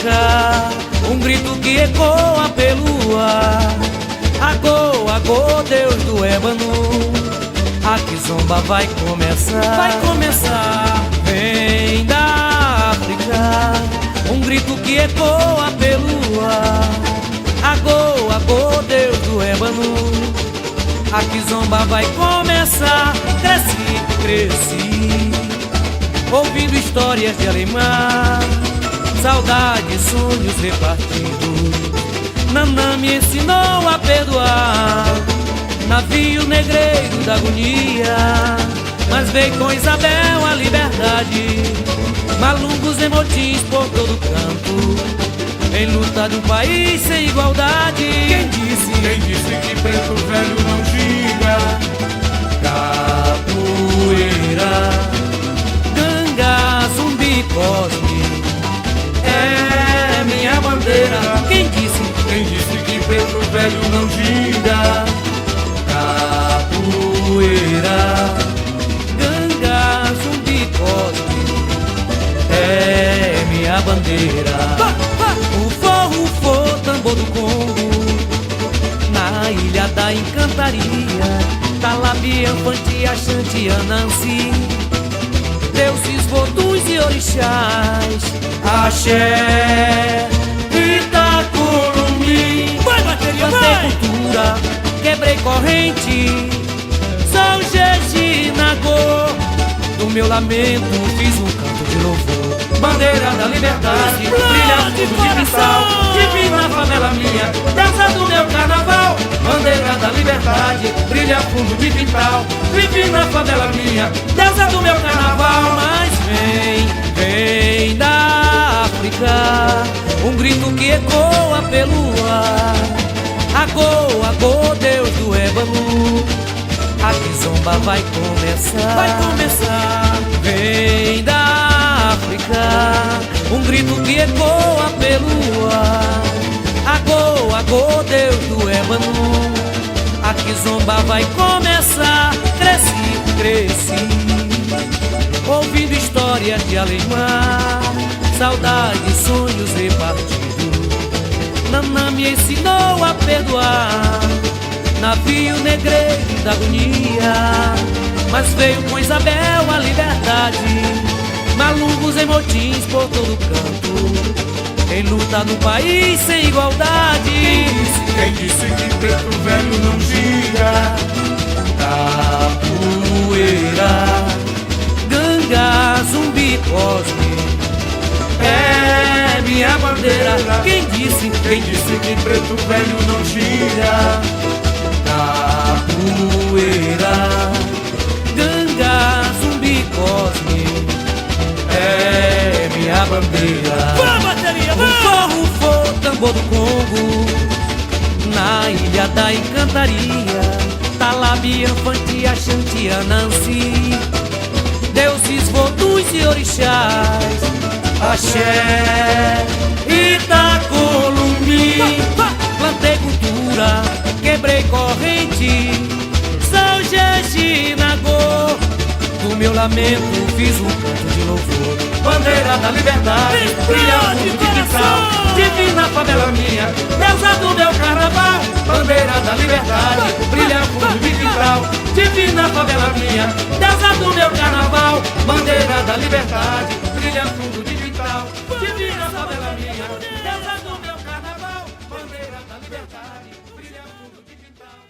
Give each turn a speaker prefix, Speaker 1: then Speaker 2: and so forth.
Speaker 1: África, um grito que ecoa pelo ar. Agô, agô, Deus do ébano, a kizomba vai começar. Vai começar. Vem da África, um grito que ecoa pelo ar. Agô, agô, Deus do ébano, a kizomba vai começar. Cresci, cresci, ouvindo histórias de alemã, saudades, sonhos repartidos. Nanã me ensinou a perdoar, navio negreiro da agonia, mas veio com Isabel a liberdade. Malungos e motins por todo canto, em luta de um país sem igualdade.
Speaker 2: Quem disse que preto velho não gira?
Speaker 1: Capoeira, ganga, zumbi, cosme, é minha bandeira. Quem disse
Speaker 2: que preto velho não gira?
Speaker 1: Capoeira, ganga, zumbi, cosme, é minha bandeira. Ufô, tambor do Congo, na ilha da encantaria, Talabia, Fantia, Xanti, Anansi, deuses, vodus e orixás, axé, Itacurumim. Plantei cultura, quebrei corrente, sou Jeje Nagô. Do meu lamento fiz um canto de louvor. Bandeira da liberdade, brilha fundo de cristal, divina favela minha, deusa do meu carnaval. Bandeira da liberdade, brilha fundo de quintal, divina favela minha, deusa do meu carnaval. Mas vem da África, um grito que ecoa pelo ar. Agô, agô, Deus do ébano, a kizomba vai começar. Vai começar. Vem da África, um grito que ecoa pelo ar. Agô, agô, Deus do ébano, a kizomba vai começar. Cresci, cresci, ouvindo histórias de alemã, saudades, sonhos repartidos. Nanã me ensinou a perdoar, navio negreiro da agonia, mas veio com Isabel a liberdade. Malungos em motins por todo canto, em luta no país sem igualdade.
Speaker 2: Quem disse que preto velho não gira?
Speaker 1: Capoeira, ganga, zumbi, cosme, é minha bandeira. Quem disse
Speaker 2: que preto velho não gira?
Speaker 1: Capoeira, ganga, zumbi, cosme, é minha bandeira. Ufô, tambor do Congo, na ilha da encantaria, Talabia, Fantia, Xanti, Anansi, deuses, vodus e orixás, axé, Itacurumim. Plantei cultura, quebrei corrente, sou Jeje Nagô. Do meu lamento fiz um canto de louvor. Bandeira da liberdade, brilha fundo de cristal, divina favela minha, deusa do meu carnaval. Bandeira da liberdade, brilha fundo de cristal, divina favela minha, deusa do meu carnaval. Bandeira da liberdade, brilha fundo de cristal, divina favela minha, deusa do meu carnaval. Bandeira da liberdade, brilha fundo de cristal.